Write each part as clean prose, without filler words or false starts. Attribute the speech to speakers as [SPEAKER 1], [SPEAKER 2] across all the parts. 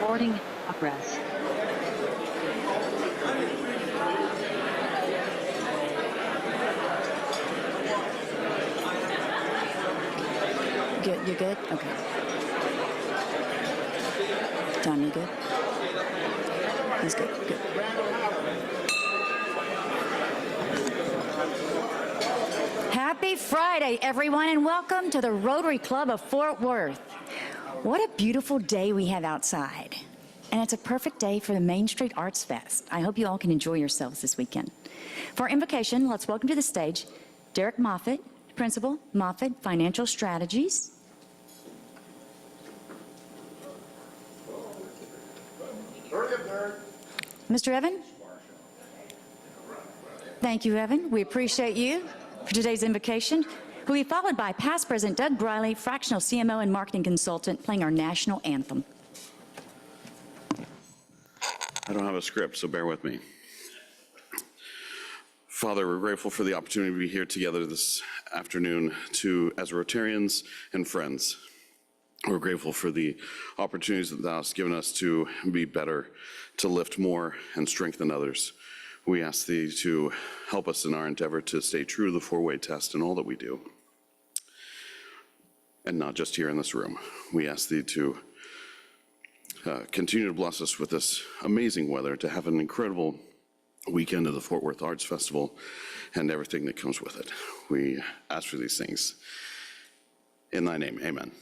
[SPEAKER 1] Recording progress.
[SPEAKER 2] Good, you good? Okay. Tom, you good? He's good, good. Happy Friday, everyone, and welcome to the Rotary Club of Fort Worth. What a beautiful day we have outside. And it's a perfect day for the Main Street Arts Fest. I hope you all can enjoy yourselves this weekend. For our invocation, let's welcome to the stage Derek Moffitt, Principal, Moffitt Financial Strategies. Mr. Evan? Thank you, Evan. We appreciate you for today's invocation. We'll be followed by past President Doug Briley, fractional CMO and marketing consultant, playing our national anthem.
[SPEAKER 3] I don't have a script, so bear with me. Father, we're grateful for the opportunity to be here together this afternoon as Rotarians and friends. We're grateful for the opportunities that Thou hast given us to be better, to lift more and strengthen others. We ask Thee to help us in our endeavor to stay true to the four-way test in all that we do. And not just here in this room. We ask Thee to continue to bless us with this amazing weather, to have an incredible weekend of the Fort Worth Arts Festival and everything that comes with it. We ask for these things in Thy name, amen.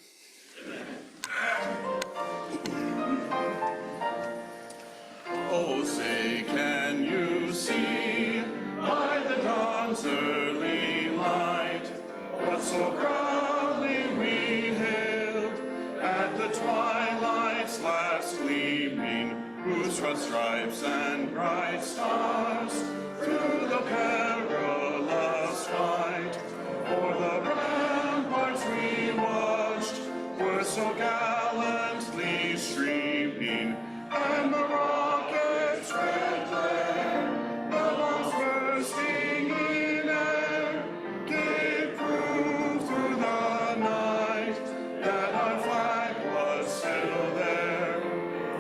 [SPEAKER 4] Oh, say, can you see by the dawn's early light what so proudly we hailed at the twilight's last gleaming, whose red stripes and bright stars through the perilous fight for the ramparts we watched were so gallantly streaming, and the rocket's red glare, the bombs bursting in air, gave proof through the night that our flag was still there.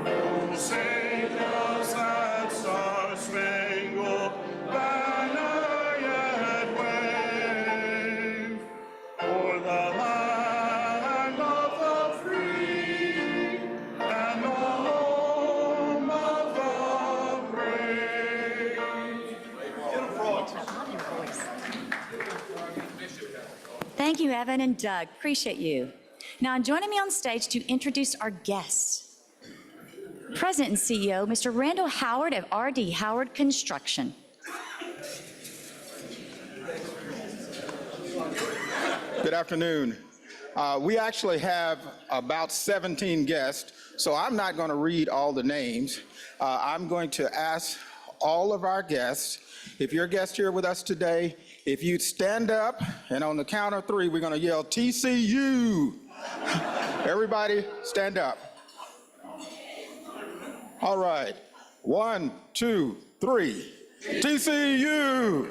[SPEAKER 4] Oh, say does that star-spangled banner yet wave o'er the land of the free and the home of the brave?
[SPEAKER 2] Thank you, Evan and Doug. Appreciate you. Now, joining me on stage to introduce our guests, President and CEO, Mr. Randall Howard of R.D. Howard Construction.
[SPEAKER 5] Good afternoon. We actually have about 17 guests, so I'm not going to read all the names. I'm going to ask all of our guests, if you're a guest here with us today, if you'd stand up, and on the count of three, we're going to yell TCU. Everybody stand up. All right. 1, 2, 3. TCU.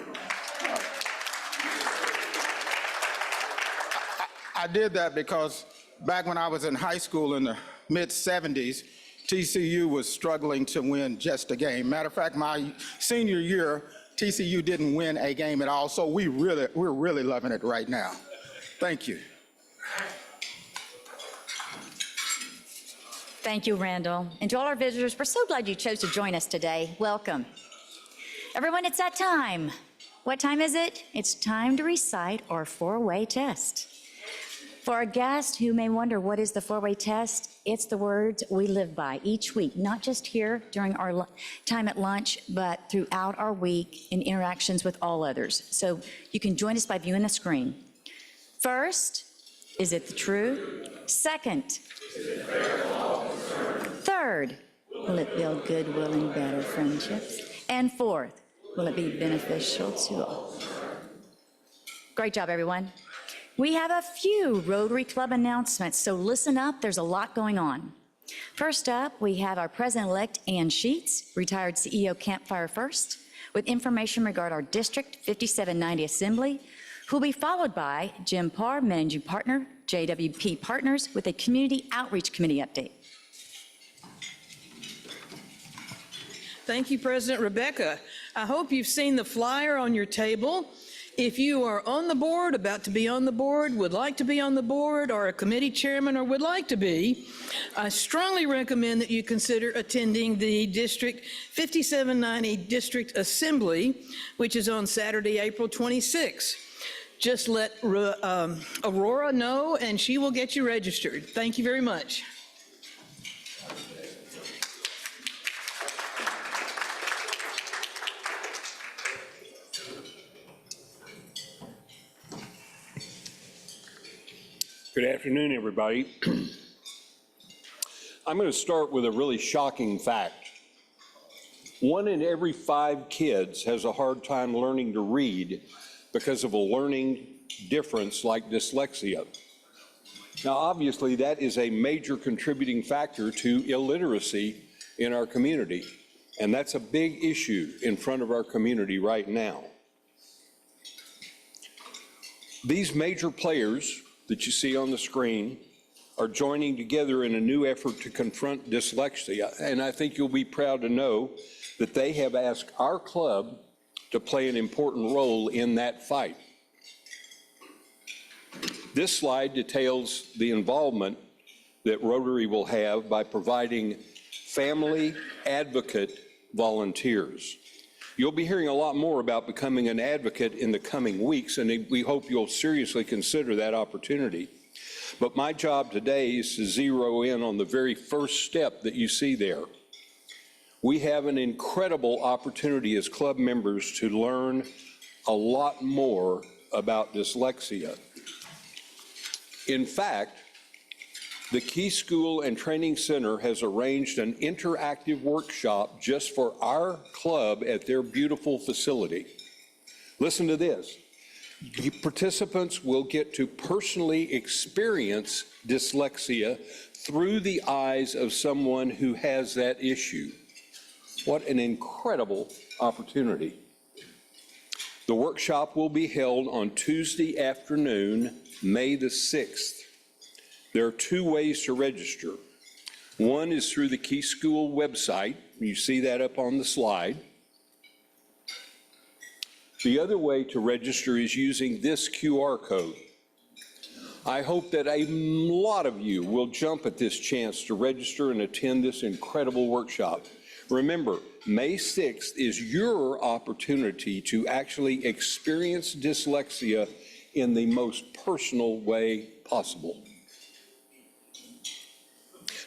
[SPEAKER 5] I did that because back when I was in high school in the mid-'70s, TCU was struggling to win just a game. Matter of fact, my senior year, TCU didn't win a game at all, so we're really loving it right now. Thank you.
[SPEAKER 2] Thank you, Randall. And to all our visitors, we're so glad you chose to join us today. Welcome. Everyone, it's that time. What time is it? It's time to recite our four-way test. For our guests who may wonder what is the four-way test, it's the words we live by each week, not just here during our time at lunch, but throughout our week in interactions with all others. So you can join us by viewing the screen. First, is it the truth? Second, third, will it build goodwill and better friendships? And fourth, will it be beneficial to all? Great job, everyone. We have a few Rotary Club announcements, so listen up, there's a lot going on. First up, we have our President-elect Ann Sheets, retired CEO Campfire First, with information regarding our District 5790 Assembly, who will be followed by Jim Parr, Managing Partner, JWP Partners, with a Community Outreach Committee update.
[SPEAKER 1] Thank you, President Rebecca. I hope you've seen the flyer on your table. If you are on the board, about to be on the board, would like to be on the board, or a committee chairman, or would like to be, I strongly recommend that you consider attending the District 5790 District Assembly, which is on Saturday, April 26th. Just let Aurora know, and she will get you registered. Thank you very much.
[SPEAKER 6] Good afternoon, everybody. I'm going to start with a really shocking fact. 1 in every 5 kids has a hard time learning to read because of a learning difference like dyslexia. Now, obviously, that is a major contributing factor to illiteracy in our community, and that's a big issue in front of our community right now. These major players that you see on the screen are joining together in a new effort to confront dyslexia, and I think you'll be proud to know that they have asked our club to play an important role in that fight. This slide details the involvement that Rotary will have by providing family advocate volunteers. You'll be hearing a lot more about becoming an advocate in the coming weeks, and we hope you'll seriously consider that opportunity. But my job today is to zero in on the very first step that you see there. We have an incredible opportunity as club members to learn a lot more about dyslexia. In fact, the Key School and Training Center has arranged an interactive workshop just for our club at their beautiful facility. Listen to this. The participants will get to personally experience dyslexia through the eyes of someone who has that issue. What an incredible opportunity. The workshop will be held on Tuesday afternoon, May the 6th. There are 2 ways to register. One is through the Key School website. You see that up on the slide. The other way to register is using this QR code. I hope that a lot of you will jump at this chance to register and attend this incredible workshop. Remember, May 6th is your opportunity to actually experience dyslexia in the most personal way possible.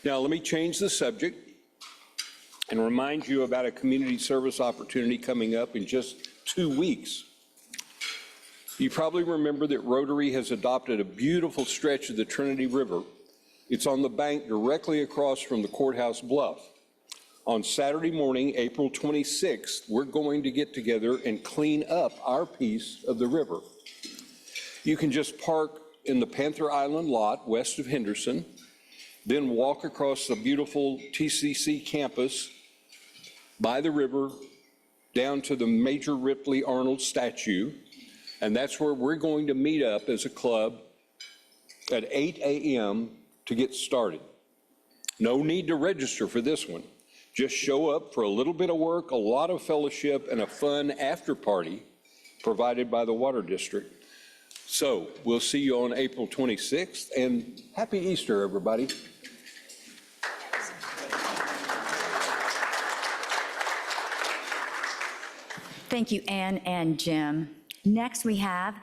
[SPEAKER 6] Now, let me change the subject and remind you about a community service opportunity coming up in just 2 weeks. You probably remember that Rotary has adopted a beautiful stretch of the Trinity River. It's on the bank directly across from the courthouse bluff. On Saturday morning, April 26th, we're going to get together and clean up our piece of the river. You can just park in the Panther Island lot west of Henderson, then walk across the beautiful TCC campus by the river down to the Major Ripley Arnold statue, and that's where we're going to meet up as a club at 8 a.m. to get started. No need to register for this one. Just show up for a little bit of work, a lot of fellowship, and a fun after party provided by the Water District. So we'll see you on April 26th, and happy Easter, everybody.
[SPEAKER 2] Thank you, Ann and Jim. Next, we have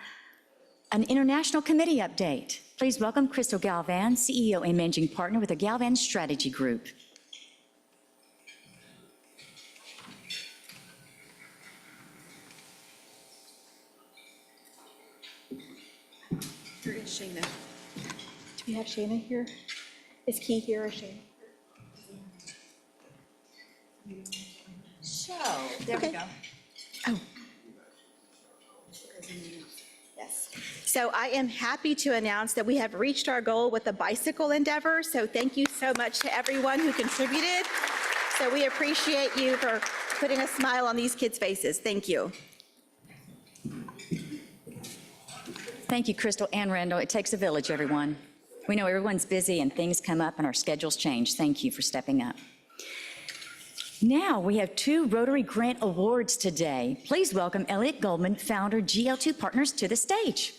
[SPEAKER 2] an international committee update. Please welcome Crystal Galvan, CEO and Managing Partner with the Galvan Strategy Group.
[SPEAKER 7] Here is Shayna. Do we have Shayna here? Is Key here or Shayna?
[SPEAKER 2] So, there we go.
[SPEAKER 7] Oh. Yes. So I am happy to announce that we have reached our goal with the bicycle endeavor. So thank you so much to everyone who contributed. So we appreciate you for putting a smile on these kids' faces. Thank you.
[SPEAKER 2] Thank you, Crystal and Randall. It takes a village, everyone. We know everyone's busy and things come up and our schedules change. Thank you for stepping up. Now, we have 2 Rotary Grant Awards today. Please welcome Elliot Goldman, founder, GL2 Partners, to the stage.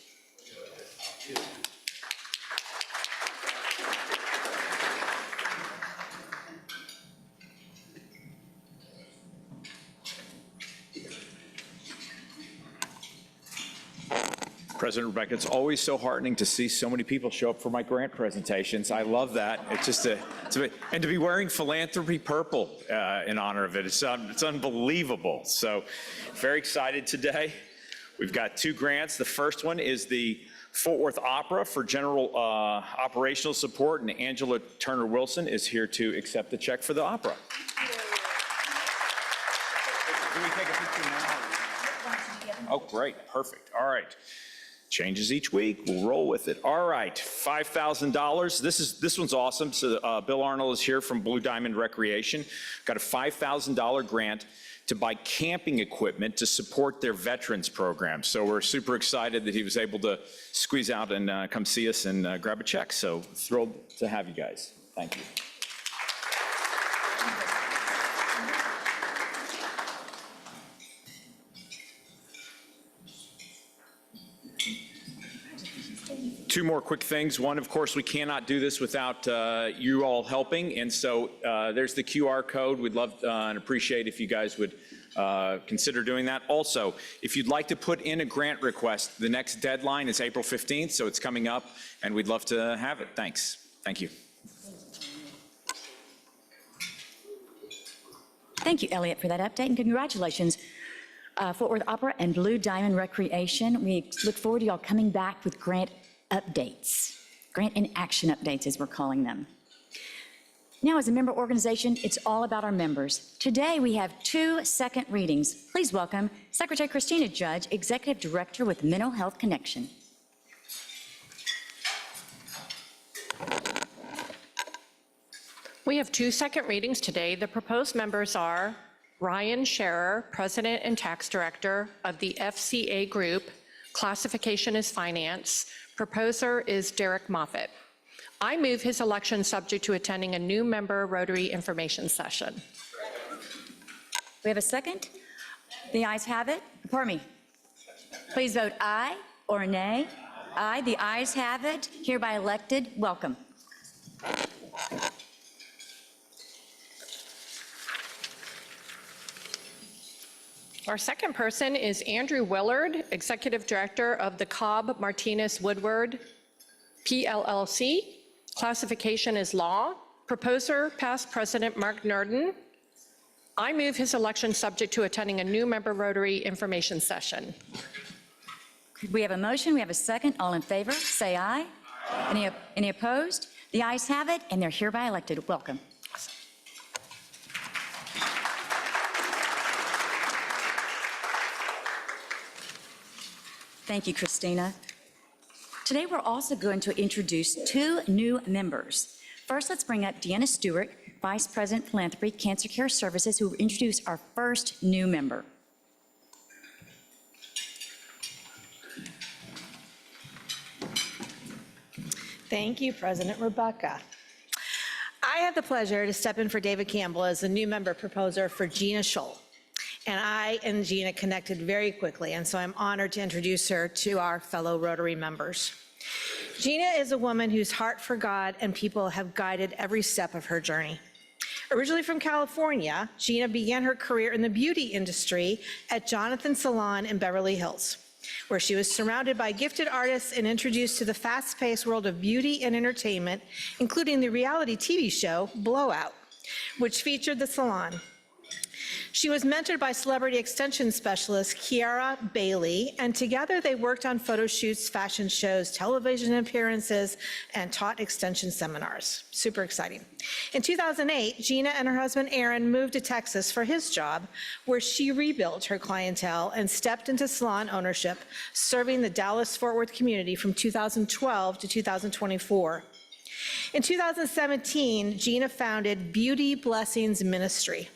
[SPEAKER 8] President Rebecca, it's always so heartening to see so many people show up for my grant presentations. I love that. It's just and to be wearing philanthropy purple in honor of it, it's unbelievable. So very excited today. We've got 2 grants. The first one is the Fort Worth Opera for general operational support, and Angela Turner Wilson is here to accept the check for the opera. Can we take a picture now? Oh, great, perfect. All right. Changes each week. We'll roll with it. All right, $5,000. This one's awesome. So Bill Arnold is here from Blue Diamond Recreation. Got a $5,000 grant to buy camping equipment to support their veterans program. So we're super excited that he was able to squeeze out and come see us and grab a check. So thrilled to have you guys. Thank you. Two more quick things. One, of course, we cannot do this without you all helping. And so there's the QR code. We'd love and appreciate if you guys would consider doing that. Also, if you'd like to put in a grant request, the next deadline is April 15th, so it's coming up, and we'd love to have it. Thanks. Thank you.
[SPEAKER 2] Thank you, Elliot, for that update, and congratulations, Fort Worth Opera and Blue Diamond Recreation. We look forward to y'all coming back with grant updates, grant and action updates, as we're calling them. Now, as a member organization, it's all about our members. Today, we have 2 second readings. Please welcome Secretary Christina Judge, Executive Director with Mental Health Connection.
[SPEAKER 9] We have 2 second readings today. The proposed members are Ryan Scherer, President and Tax Director of the FCA Group. Classification is Finance. Proposer is Derek Moffitt. I move his election subject to attending a new member Rotary information session.
[SPEAKER 2] We have a second? The ayes have it. Pardon me. Please vote aye or nay. Aye. The ayes have it. Hereby elected. Welcome.
[SPEAKER 9] Our second person is Andrew Willard, Executive Director of the Cobb Martinez Woodward PLLC. Classification is Law. Proposer, past President Mark Nurden. I move his election subject to attending a new member Rotary information session.
[SPEAKER 2] We have a motion. We have a second. All in favor, say aye. Any opposed? The ayes have it, and they're hereby elected. Welcome. Thank you, Christina. Today, we're also going to introduce 2 new members. First, let's bring up Deanna Stewart, Vice President, Philanthropy, Cancer Care Services, who will introduce our first new member.
[SPEAKER 10] Thank you, President Rebecca. I have the pleasure to step in for David Campbell as the new member proposer for Gina Scholl. And I and Gina connected very quickly, and so I'm honored to introduce her to our fellow Rotary members. Gina is a woman whose heart for God and people have guided every step of her journey. Originally from California, Gina began her career in the beauty industry at Jonathan Salon in Beverly Hills, where she was surrounded by gifted artists and introduced to the fast-paced world of beauty and entertainment, including the reality TV show Blowout, which featured the salon. She was mentored by celebrity extension specialist Kiara Bailey, and together they worked on photo shoots, fashion shows, television appearances, and taught extension seminars. Super exciting. In 2008, Gina and her husband Aaron moved to Texas for his job, where she rebuilt her clientele and stepped into salon ownership, serving the Dallas-Fort Worth community from 2012 to 2024. In 2017, Gina founded Beauty Blessings Ministry,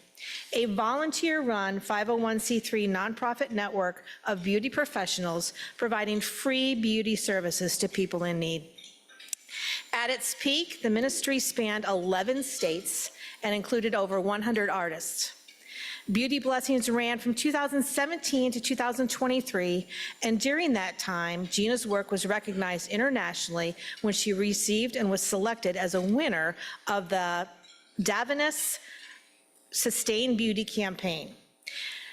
[SPEAKER 10] a volunteer-run 501c3 nonprofit network of beauty professionals providing free beauty services to people in need. At its peak, the ministry spanned 11 states and included over 100 artists. Beauty Blessings ran from 2017 to 2023, and during that time, Gina's work was recognized internationally when she received and was selected as a winner of the Davines Sustain Beauty campaign.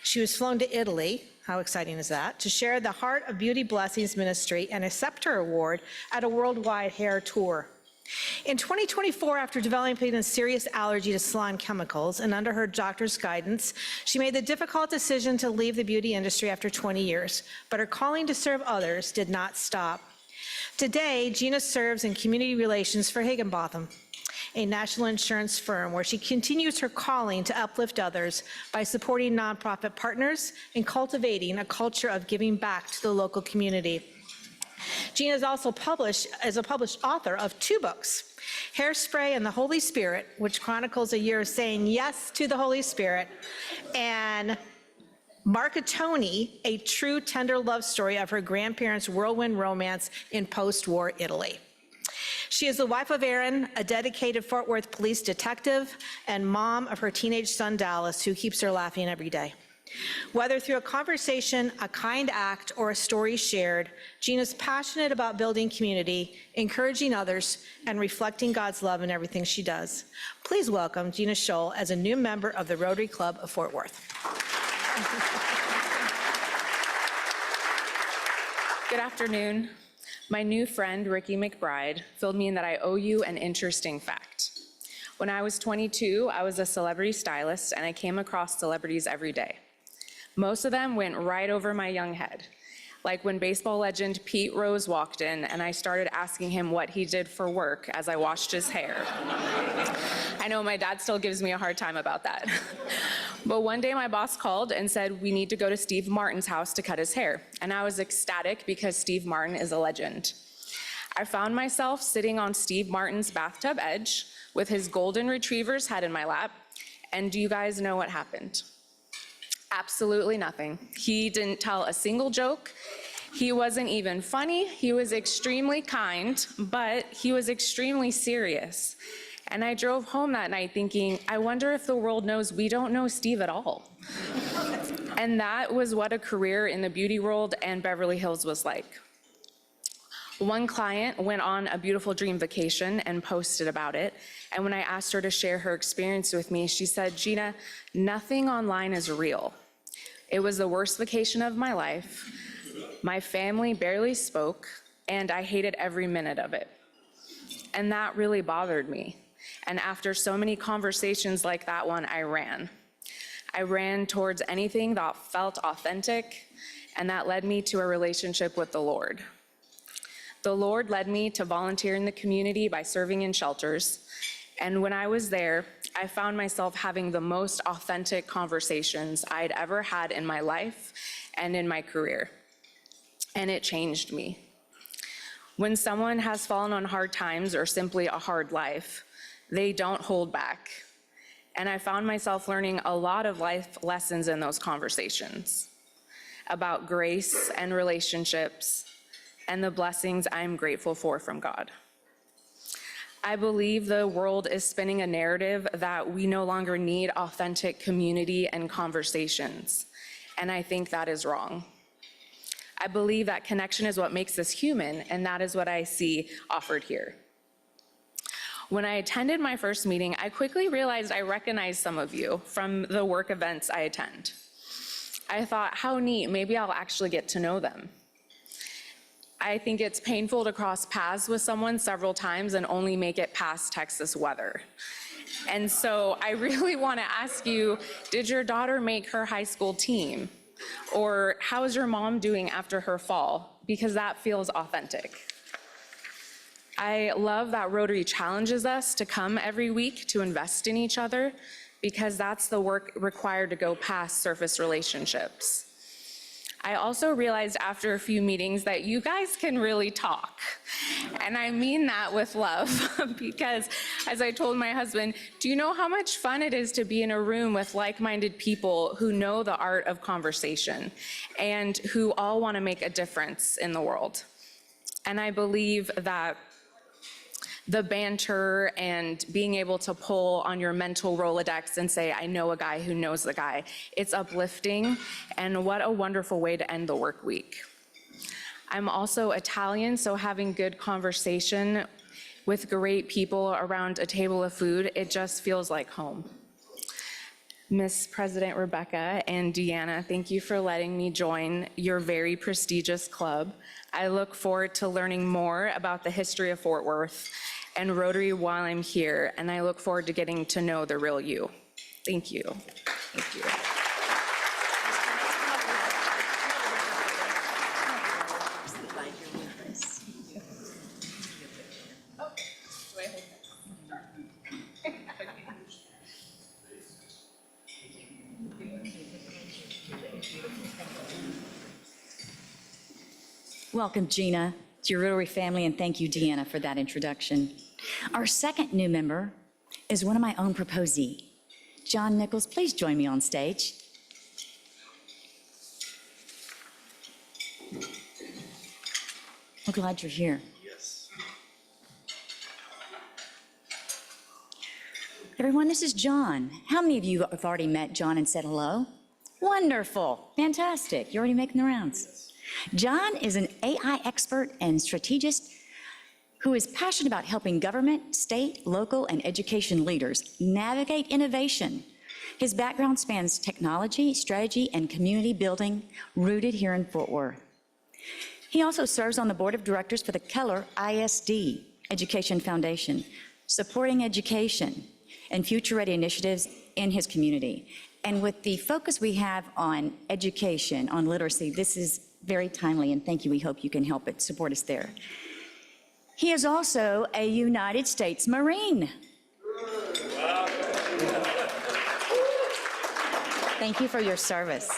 [SPEAKER 10] She was flown to Italy, how exciting is that, to share the Heart of Beauty Blessings ministry and a Scepter Award at a worldwide hair tour. In 2024, after developing a serious allergy to salon chemicals and under her doctor's guidance, she made the difficult decision to leave the beauty industry after 20 years, but her calling to serve others did not stop. Today, Gina serves in community relations for Higginbotham, a national insurance firm, where she continues her calling to uplift others by supporting nonprofit partners and cultivating a culture of giving back to the local community. Gina is also a published author of 2 books, Hairspray and the Holy Spirit, which chronicles a year of saying yes to the Holy Spirit, and Marcatoni, a true tender love story of her grandparents' whirlwind romance in post-war Italy. She is the wife of Aaron, a dedicated Fort Worth police detective, and mom of her teenage son, Dallas, who keeps her laughing every day. Whether through a conversation, a kind act, or a story shared, Gina's passionate about building community, encouraging others, and reflecting God's love in everything she does. Please welcome Gina Scholl as a new member of the Rotary Club of Fort Worth.
[SPEAKER 11] Good afternoon. My new friend, Ricky McBride, filled me in that I owe you an interesting fact. When I was 22, I was a celebrity stylist, and I came across celebrities every day. Most of them went right over my young head, like when baseball legend Pete Rose walked in and I started asking him what he did for work as I washed his hair. I know my dad still gives me a hard time about that. But one day my boss called and said, we need to go to Steve Martin's house to cut his hair. And I was ecstatic because Steve Martin is a legend. I found myself sitting on Steve Martin's bathtub edge with his golden retriever's head in my lap. And do you guys know what happened? Absolutely nothing. He didn't tell a single joke. He wasn't even funny. He was extremely kind, but he was extremely serious. And I drove home that night thinking, I wonder if the world knows we don't know Steve at all. And that was what a career in the beauty world and Beverly Hills was like. One client went on a beautiful dream vacation and posted about it. And when I asked her to share her experience with me, she said, Gina, nothing online is real. It was the worst vacation of my life. My family barely spoke, and I hated every minute of it. And that really bothered me. And after so many conversations like that one, I ran. I ran towards anything that felt authentic, and that led me to a relationship with the Lord. The Lord led me to volunteer in the community by serving in shelters. And when I was there, I found myself having the most authentic conversations I'd ever had in my life and in my career. And it changed me. When someone has fallen on hard times or simply a hard life, they don't hold back. And I found myself learning a lot of life lessons in those conversations about grace and relationships and the blessings I'm grateful for from God. I believe the world is spinning a narrative that we no longer need authentic community and conversations, and I think that is wrong. I believe that connection is what makes us human, and that is what I see offered here. When I attended my first meeting, I quickly realized I recognized some of you from the work events I attend. I thought, how neat, maybe I'll actually get to know them. I think it's painful to cross paths with someone several times and only make it past Texas weather. And so I really want to ask you, did your daughter make her high school team? Or how is your mom doing after her fall? Because that feels authentic. I love that Rotary challenges us to come every week to invest in each other, because that's the work required to go past surface relationships. I also realized after a few meetings that you guys can really talk. And I mean that with love, because as I told my husband, do you know how much fun it is to be in a room with like-minded people who know the art of conversation and who all want to make a difference in the world? And I believe that the banter and being able to pull on your mental Rolodex and say, I know a guy who knows the guy. It's uplifting, and what a wonderful way to end the work week. I'm also Italian, so having good conversation with great people around a table of food, it just feels like home. Miss President Rebecca and Deanna, thank you for letting me join your very prestigious club. I look forward to learning more about the history of Fort Worth and Rotary while I'm here, and I look forward to getting to know the real you. Thank you. Thank you.
[SPEAKER 2] Welcome, Gina, to your Rotary family, and thank you, Deanna, for that introduction. Our second new member is one of my own proposee. John Nichols, please join me on stage. I'm glad you're here.
[SPEAKER 12] Yes.
[SPEAKER 2] Everyone, this is John. How many of you have already met John and said hello? Wonderful, fantastic, you're already making the rounds. John is an AI expert and strategist who is passionate about helping government, state, local, and education leaders navigate innovation. His background spans technology, strategy, and community building, rooted here in Fort Worth. He also serves on the board of directors for the Keller ISD Education Foundation, supporting education and future-ready initiatives in his community. And with the focus we have on education, on literacy, this is very timely, and thank you. We hope you can help it, support us there. He is also a United States Marine. Thank you for your service.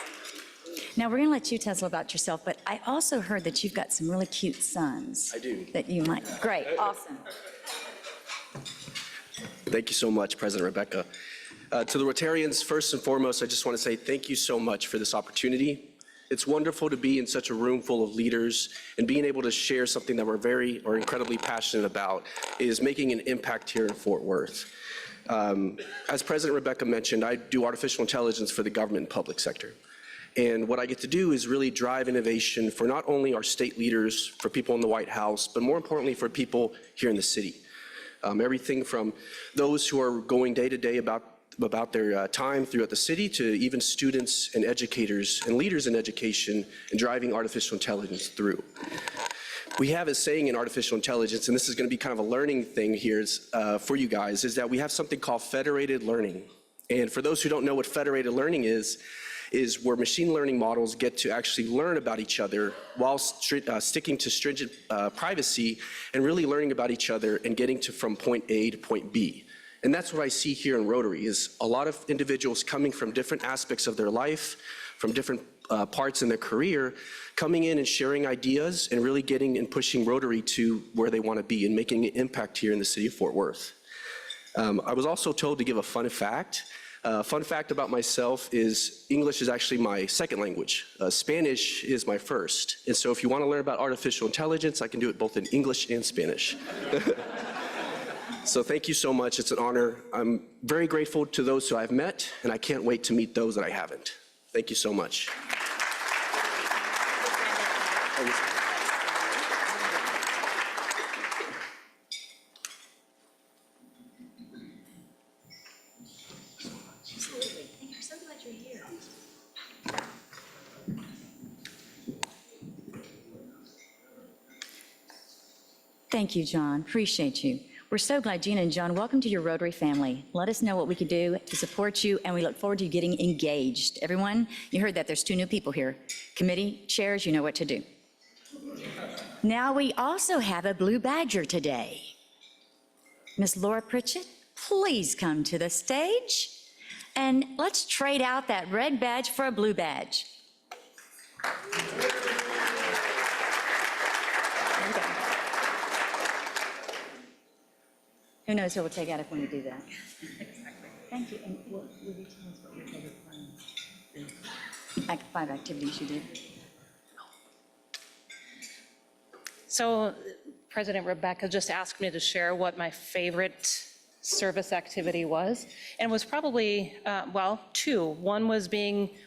[SPEAKER 2] Now, we're going to let you tell us a little about yourself, but I also heard that you've got some really cute sons.
[SPEAKER 12] I do.
[SPEAKER 2] That you might, great, awesome.
[SPEAKER 12] Thank you so much, President Rebecca. To the Rotarians, first and foremost, I just want to say thank you so much for this opportunity. It's wonderful to be in such a room full of leaders and being able to share something that we're incredibly passionate about is making an impact here in Fort Worth. As President Rebecca mentioned, I do artificial intelligence for the government and public sector. And what I get to do is really drive innovation for not only our state leaders, for people in the White House, but more importantly for people here in the city. Everything from those who are going day to day about their time throughout the city to even students and educators and leaders in education and driving artificial intelligence through. We have a saying in artificial intelligence, and this is going to be kind of a learning thing here for you guys, is that we have something called federated learning. And for those who don't know what federated learning is where machine learning models get to actually learn about each other while sticking to stringent privacy and really learning about each other and getting from point A to point B. And that's what I see here in Rotary, is a lot of individuals coming from different aspects of their life, from different parts in their career, coming in and sharing ideas and really getting and pushing Rotary to where they want to be and making an impact here in the city of Fort Worth. I was also told to give a fun fact. Fun fact about myself is English is actually my second language. Spanish is my first. And so if you want to learn about artificial intelligence, I can do it both in English and Spanish. So thank you so much. It's an honor. I'm very grateful to those who I've met, and I can't wait to meet those that I haven't. Thank you so much.
[SPEAKER 2] Thank you, John. Appreciate you. We're so glad, Gina and John, welcome to your Rotary family. Let us know what we can do to support you, and we look forward to you getting engaged. Everyone, you heard that there's 2 new people here. Committee chairs, you know what to do. Now we also have a Blue Badger today. Miss Laura Pritchett, please come to the stage, and let's trade out that red badge for a blue badge. Who knows who will take out it when you do that? Thank you. And will you tell us what your favorite fun 5 activities you did?
[SPEAKER 10] So
[SPEAKER 13] President Rebecca just asked me to share what my favorite service activity was, and was probably, well, two. One was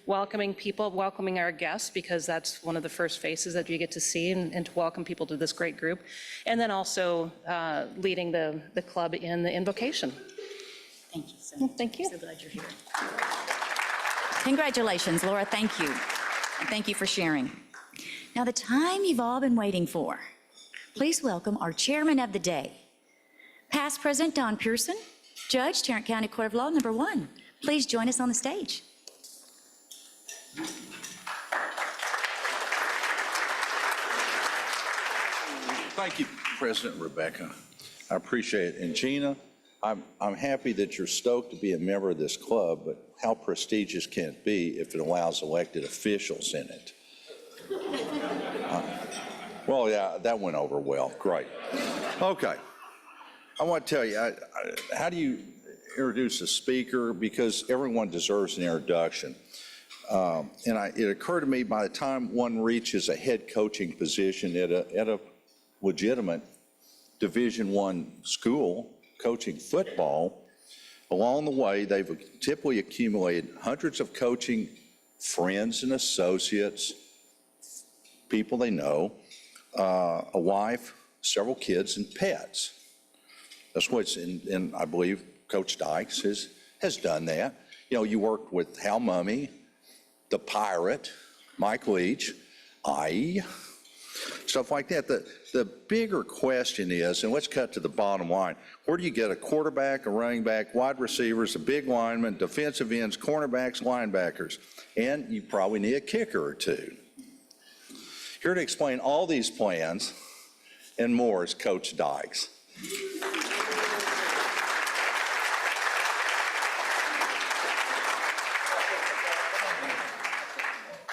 [SPEAKER 13] welcoming people, welcoming our guests, because that's one of the first faces that you get to see, and to welcome people to this great group. And then also leading the club in the invocation.
[SPEAKER 2] Thank you so much.
[SPEAKER 13] Thank you.
[SPEAKER 2] So glad you're here. Congratulations, Laura. Thank you. And thank you for sharing. Now, the time you've all been waiting for. Please welcome our chairman of the day, past President Don Pearson, Judge, Tarrant County Court of Law, number 1. Please join us on the stage.
[SPEAKER 14] Thank you, President Rebecca. I appreciate it. And Gina, I'm happy that you're stoked to be a member of this club, but how prestigious can it be if it allows elected officials in it? Well, yeah, that went over well. Great. Okay. I want to tell you, how do you introduce a speaker? Because everyone deserves an introduction. It occurred to me, by the time one reaches a head coaching position at a legitimate Division I school coaching football, along the way, they've typically accumulated hundreds of coaching friends and associates, people they know, a wife, several kids, and pets. That's what's in, I believe Coach Dykes has done that. You know, you worked with Hal Mummy, the Pirate, Mike Leach, stuff like that. The bigger question is, and let's cut to the bottom line, where do you get a quarterback, a running back, wide receivers, a big lineman, defensive ends, cornerbacks, linebackers, and you probably need a kicker or two. Here to explain all these plans and more is Coach Dykes.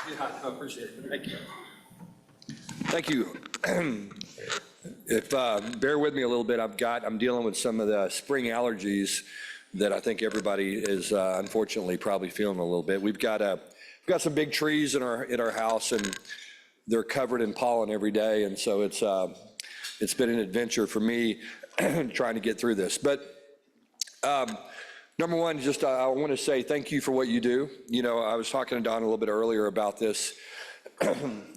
[SPEAKER 6] Yeah, I appreciate it. Thank you. Thank you. If bear with me a little bit, I'm dealing with some of the spring allergies that I think everybody is unfortunately probably feeling a little bit. We've got some big trees in our house, and they're covered in pollen every day, and so it's been an adventure for me trying to get through this. But number one, just I want to say thank you for what you do. You know, I was talking to Don a little bit earlier about this.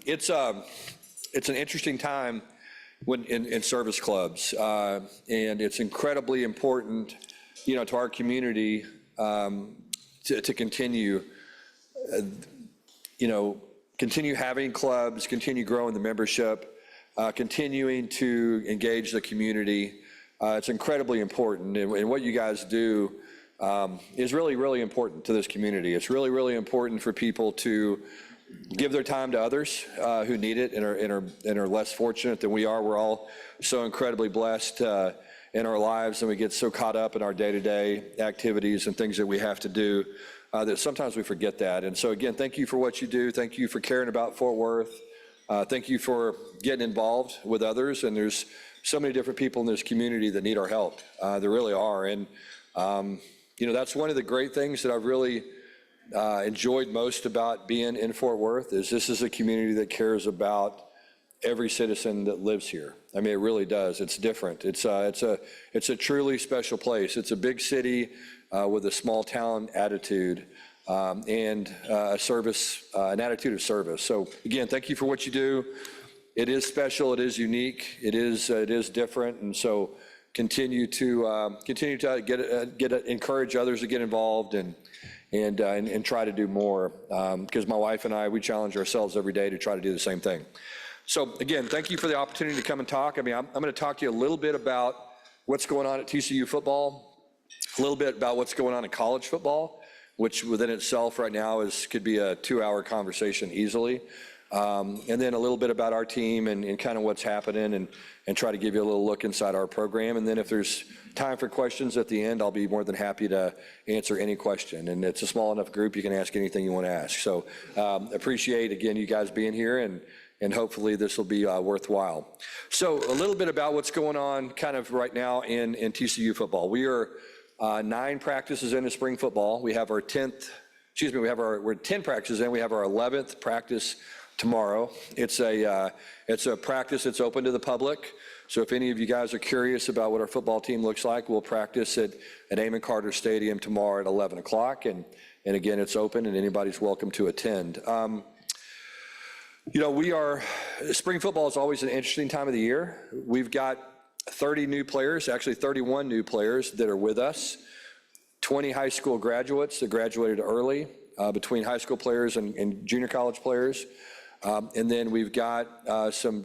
[SPEAKER 6] It's an interesting time in service clubs, and it's incredibly important, you know, to our community to continue, continue having clubs, continue growing the membership, continuing to engage the community. It's incredibly important, and what you guys do is really, really important to this community. It's really, really important for people to give their time to others who need it and are less fortunate than we are. We're all so incredibly blessed in our lives, and we get so caught up in our day-to-day activities and things that we have to do that sometimes we forget that. And so again, thank you for what you do. Thank you for caring about Fort Worth. Thank you for getting involved with others. And there's so many different people in this community that need our help. There really are. And that's one of the great things that I've really enjoyed most about being in Fort Worth is this is a community that cares about every citizen that lives here. I mean, it really does. It's different. It's a truly special place. It's a big city with a small town attitude and an attitude of service. So again, thank you for what you do. It is special. It is unique. It is different. And so continue to encourage others to get involved and try to do more, because my wife and I, we challenge ourselves every day to try to do the same thing. So again, thank you for the opportunity to come and talk. I mean, I'm going to talk to you a little bit about what's going on at TCU football, a little bit about what's going on in college football, which within itself right now could be a 2-hour conversation easily, and then a little bit about our team and kind of what's happening and try to give you a little look inside our program. And then if there's time for questions at the end, I'll be more than happy to answer any question. And it's a small enough group, you can ask anything you want to ask. So appreciate, again, you guys being here, and hopefully this will be worthwhile. So a little bit about what's going on kind of right now in TCU football. We are 9 practices into spring football. We have our 10th, we're 10 practices in. We have our 11th practice tomorrow. It's a practice that's open to the public. So if any of you guys are curious about what our football team looks like, we'll practice at Amon Carter Stadium tomorrow at 11 o'clock. And again, it's open and anybody's welcome to attend. Spring football is always an interesting time of the year. We've got 30 new players, actually 31 new players that are with us, 20 high school graduates that graduated early, between high school players and junior college players. And then we've got some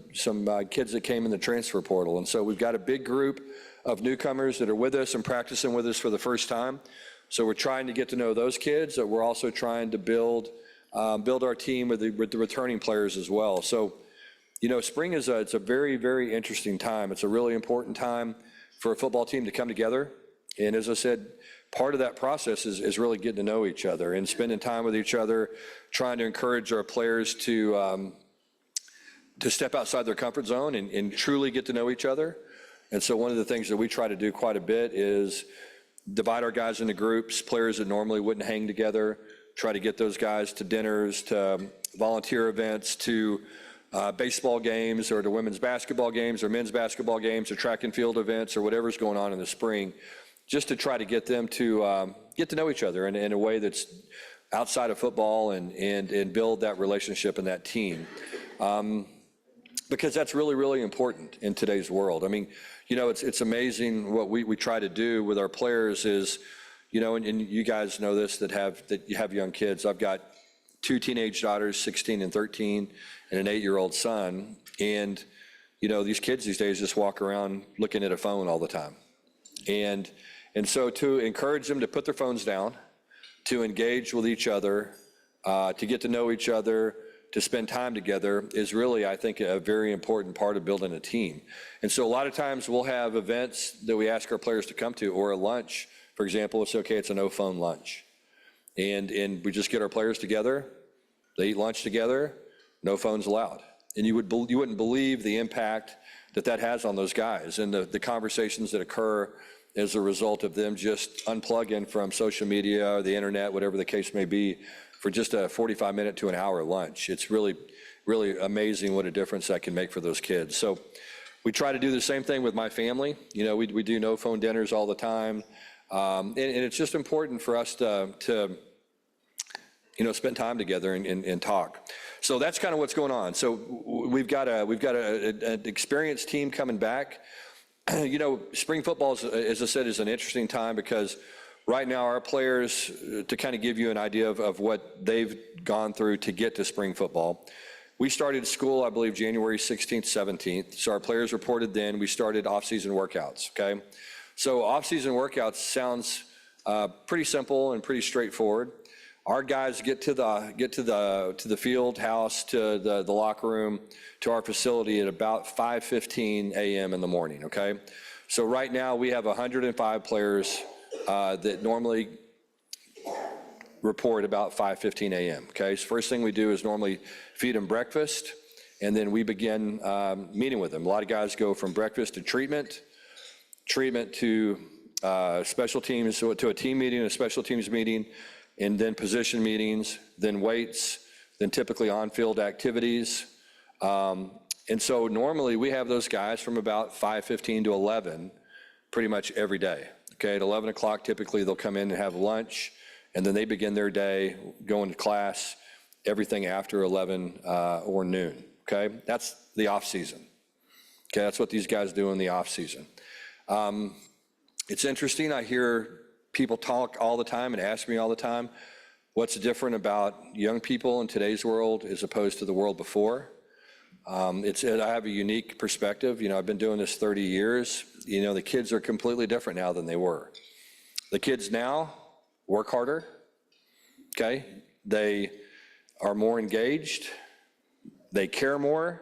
[SPEAKER 6] kids that came in the transfer portal. And so we've got a big group of newcomers that are with us and practicing with us for the first time. So we're trying to get to know those kids. We're also trying to build our team with the returning players as well. So, spring it's a very, very interesting time. It's a really important time for a football team to come together. And as I said, part of that process is really getting to know each other and spending time with each other, trying to encourage our players to step outside their comfort zone and truly get to know each other. And so one of the things that we try to do quite a bit is divide our guys into groups, players that normally wouldn't hang together, try to get those guys to dinners, to volunteer events, to baseball games, or to women's basketball games, or men's basketball games, or track and field events, or whatever's going on in the spring, just to try to get them to get to know each other in a way that's outside of football and build that relationship and that team. Because that's really, really important in today's world. I mean, it's amazing what we try to do with our players is, and you guys know this that you have young kids. I've got 2 teenage daughters, 16 and 13, and an 8-year-old son. And, these kids these days just walk around looking at a phone all the time. And so to encourage them to put their phones down, to engage with each other, to get to know each other, to spend time together is really, I think, a very important part of building a team. And so a lot of times we'll have events that we ask our players to come to, or a lunch, for example. It's a no-phone lunch. And we just get our players together, they eat lunch together, no phones allowed. And you wouldn't believe the impact that has on those guys and the conversations that occur as a result of them just unplugging from social media or the internet, whatever the case may be, for just a 45-minute to an hour lunch. It's really, really amazing what a difference that can make for those kids. So we try to do the same thing with my family. We do no phone dinners all the time. And it's just important for us to spend time together and talk. So that's kind of what's going on. So we've got an experienced team coming back. Spring football, as I said, is an interesting time because right now our players, to kind of give you an idea of what they've gone through to get to spring football, we started school, I believe, January 16th, 17th. So our players reported then. We started off-season workouts, okay? So off-season workouts sounds pretty simple and pretty straightforward. Our guys get to the field house, to the locker room, to our facility at about 5:15 a.m. in the morning, okay? So right now we have 105 players that normally report about 5:15 a.m., okay? So first thing we do is normally feed them breakfast, and then we begin meeting with them. A lot of guys go from breakfast to treatment to special teams, so to a team meeting, a special teams meeting, and then position meetings, then weights, then typically on-field activities. And so normally we have those guys from about 5:15 to 11 pretty much every day. Okay, at 11 o'clock, typically they'll come in and have lunch, and then they begin their day going to class, everything after 11 or noon. Okay, that's the off season. Okay, that's what these guys do in the off season. It's interesting, I hear people talk all the time and ask me all the time, what's different about young people in today's world as opposed to the world before? I have a unique perspective. I've been doing this 30 years. The kids are completely different now than they were. The kids now work harder, okay? They are more engaged. They care more.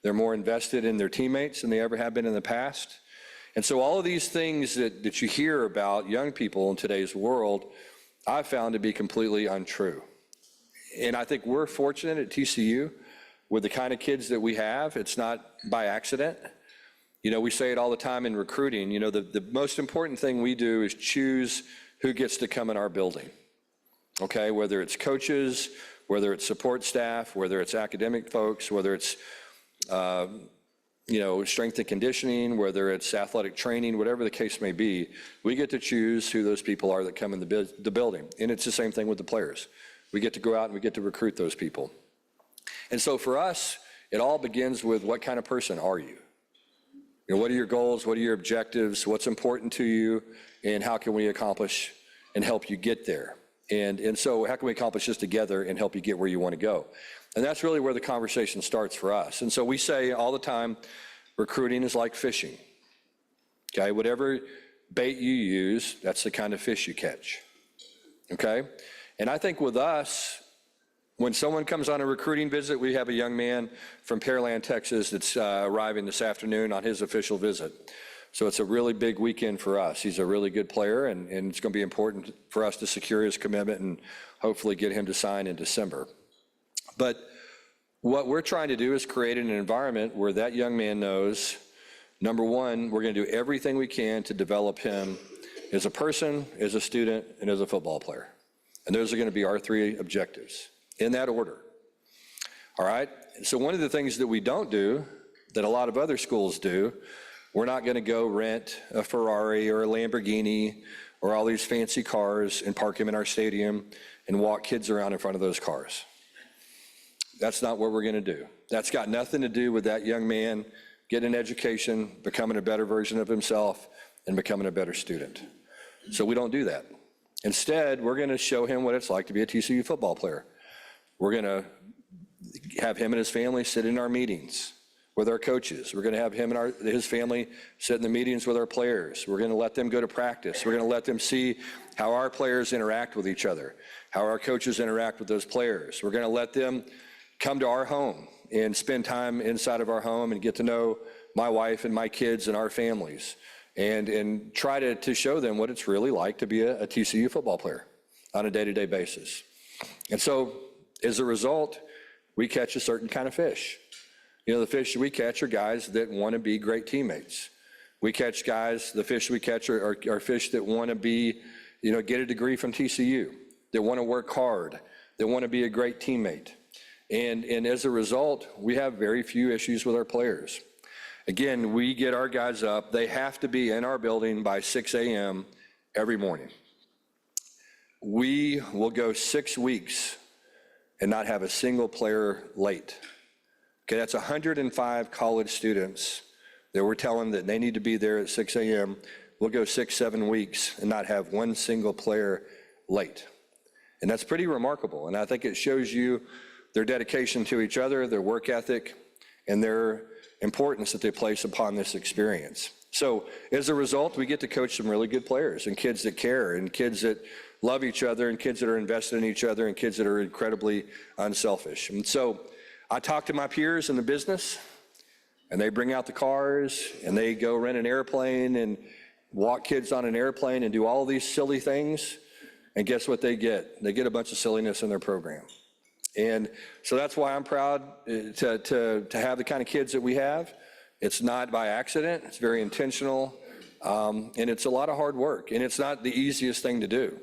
[SPEAKER 6] They're more invested in their teammates than they ever have been in the past. And so all of these things that you hear about young people in today's world, I've found to be completely untrue. And I think we're fortunate at TCU with the kind of kids that we have. It's not by accident. We say it all the time in recruiting. The most important thing we do is choose who gets to come in our building. Okay, whether it's coaches, whether it's support staff, whether it's academic folks, whether it's strength and conditioning, whether it's athletic training, whatever the case may be, we get to choose who those people are that come in the building. And it's the same thing with the players. We get to go out and we get to recruit those people. And so for us, it all begins with what kind of person are you? What are your goals? What are your objectives? What's important to you? And how can we accomplish and help you get there? And so how can we accomplish this together and help you get where you want to go? And that's really where the conversation starts for us. And so we say all the time, recruiting is like fishing. Okay, whatever bait you use, that's the kind of fish you catch. Okay? And I think with us, when someone comes on a recruiting visit, we have a young man from Pearland, Texas that's arriving this afternoon on his official visit. So it's a really big weekend for us. He's a really good player, and it's going to be important for us to secure his commitment and hopefully get him to sign in December. But what we're trying to do is create an environment where that young man knows, number one, we're going to do everything we can to develop him as a person, as a student, and as a football player. And those are going to be our three objectives, in that order. All right? So one of the things that we don't do, that a lot of other schools do, we're not going to go rent a Ferrari or a Lamborghini or all these fancy cars and park them in our stadium and walk kids around in front of those cars. That's not what we're going to do. That's got nothing to do with that young man getting an education, becoming a better version of himself, and becoming a better student. So we don't do that. Instead, we're going to show him what it's like to be a TCU football player. We're going to have him and his family sit in our meetings with our coaches. We're going to have him and his family sit in the meetings with our players. We're going to let them go to practice. We're going to let them see how our players interact with each other, how our coaches interact with those players. We're going to let them come to our home and spend time inside of our home and get to know my wife and my kids and our families, and try to show them what it's really like to be a TCU football player on a day-to-day basis. And so as a result, we catch a certain kind of fish. The fish we catch are guys that want to be great teammates. We catch guys, the fish we catch are fish that want to be, get a degree from TCU, that want to work hard, that want to be a great teammate. And as a result, we have very few issues with our players. Again, we get our guys up. They have to be in our building by 6 a.m. every morning. We will go 6 weeks and not have a single player late. Okay, that's 105 college students that we're telling that they need to be there at 6 a.m. We'll go 6-7 weeks and not have one single player late. And that's pretty remarkable. And I think it shows you their dedication to each other, their work ethic, and their importance that they place upon this experience. So as a result, we get to coach some really good players and kids that care and kids that love each other and kids that are invested in each other and kids that are incredibly unselfish. And so I talk to my peers in the business, and they bring out the cars and they go rent an airplane and walk kids on an airplane and do all these silly things. And guess what they get? They get a bunch of silliness in their program. And so that's why I'm proud to have the kind of kids that we have. It's not by accident, it's very intentional, and it's a lot of hard work. And it's not the easiest thing to do,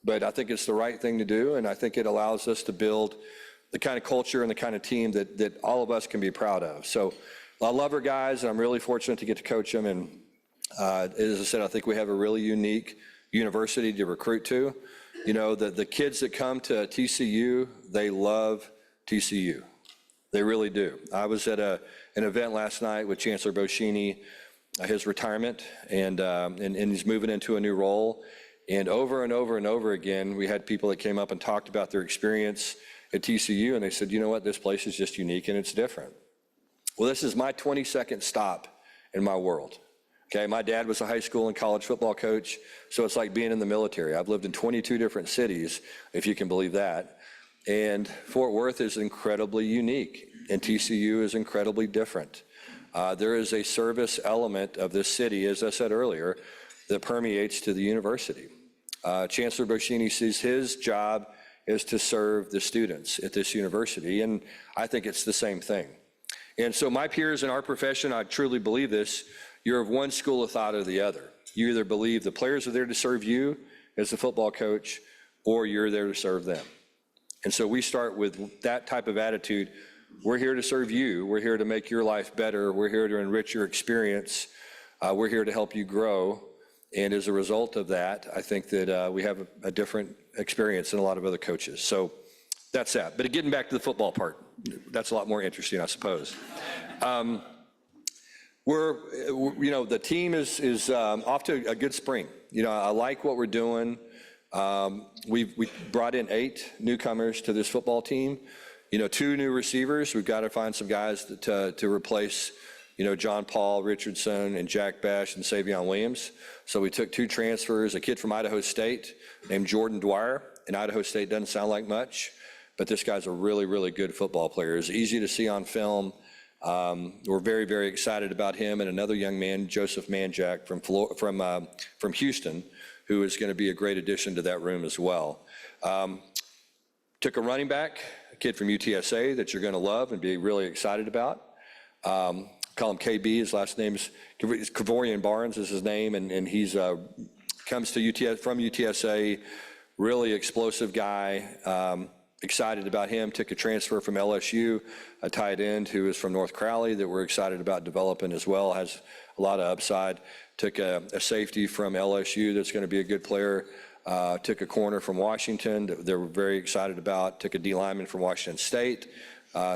[SPEAKER 6] but I think it's the right thing to do, and I think it allows us to build the kind of culture and the kind of team that all of us can be proud of. So I love our guys, and I'm really fortunate to get to coach them. And as I said, I think we have a really unique university to recruit to. The kids that come to TCU, they love TCU. They really do. I was at an event last night with Chancellor Boschini, his retirement, and he's moving into a new role. And over and over and over again, we had people that came up and talked about their experience at TCU, and they said, you know what, this place is just unique and it's different. Well, this is my 22nd stop in my world. Okay, my dad was a high school and college football coach, so it's like being in the military. I've lived in 22 different cities, if you can believe that. And Fort Worth is incredibly unique, and TCU is incredibly different. There is a service element of this city, as I said earlier, that permeates to the university. Chancellor Boschini sees his job is to serve the students at this university, and I think it's the same thing. And so my peers in our profession, I truly believe this, you're of one school of thought or the other. You either believe the players are there to serve you as the football coach, or you're there to serve them. And so we start with that type of attitude We're here to serve you. We're here to make your life better. We're here to enrich your experience. We're here to help you grow. And as a result of that, I think that we have a different experience than a lot of other coaches. So that's that. But getting back to the football part, that's a lot more interesting, I suppose. The team is off to a good spring. I like what we're doing. We brought in 8 newcomers to this football team. 2 new receivers. We've got to find some guys to replace, John Paul Richardson and Jack Bash and Savion Williams. So we took 2 transfers, a kid from Idaho State named Jordan Dwyer. And Idaho State doesn't sound like much, but this guy's a really, really good football player. It's easy to see on film. We're very, very excited about him, and another young man, Joseph Manjack from Houston, who is going to be a great addition to that room as well. Took a running back, a kid from UTSA that you're going to love and be really excited about. Call him KB. His last name is Kavorian Barnes is his name, and he's comes to from UTSA. Really explosive guy. Excited about him. Took a transfer from LSU, a tight end who is from North Crowley that we're excited about developing as well. Has a lot of upside. Took a safety from LSU that's going to be a good player. Took a corner from Washington that they're very excited about. Took a D lineman from Washington State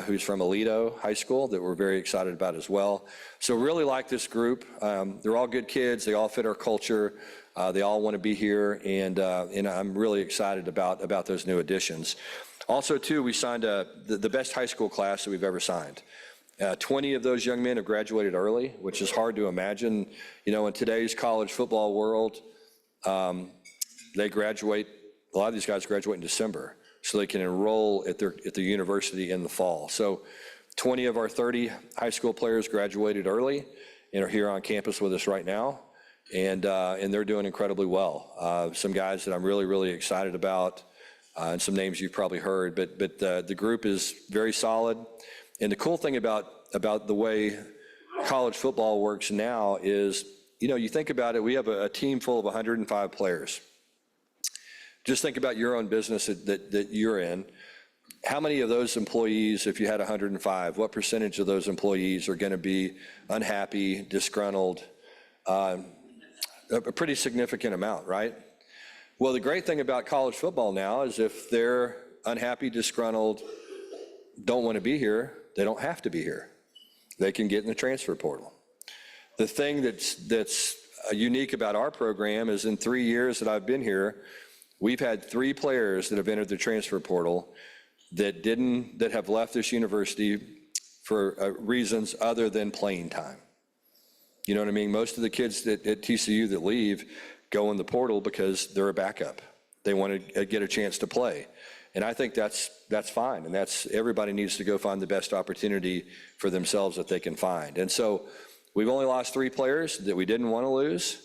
[SPEAKER 6] who's from Aledo High School that we're very excited about as well. So really like this group. They're all good kids. They all fit our culture. They all want to be here, and I'm really excited about those new additions. Also, too, we signed the best high school class that we've ever signed. 20 of those young men have graduated early, which is hard to imagine. In today's college football world, they graduate. A lot of these guys graduate in December, so they can enroll at the university in the fall. So 20 of our 30 high school players graduated early and are here on campus with us right now, and they're doing incredibly well. Some guys that I'm really, really excited about, and some names you've probably heard, but the group is very solid. And the cool thing about the way college football works now is, you think about it, we have a team full of 105 players. Just think about your own business that you're in. How many of those employees, if you had 105, what percentage of those employees are going to be unhappy, disgruntled? A pretty significant amount, right? Well, the great thing about college football now is if they're unhappy, disgruntled, don't want to be here, they don't have to be here. They can get in the transfer portal. The thing that's unique about our program is in 3 years that I've been here, we've had 3 players that have entered the transfer portal that have left this university for reasons other than playing time. You know what I mean? Most of the kids at TCU that leave go in the portal because they're a backup. They want to get a chance to play. And I think that's fine. And everybody needs to go find the best opportunity for themselves that they can find. And so we've only lost 3 players that we didn't want to lose.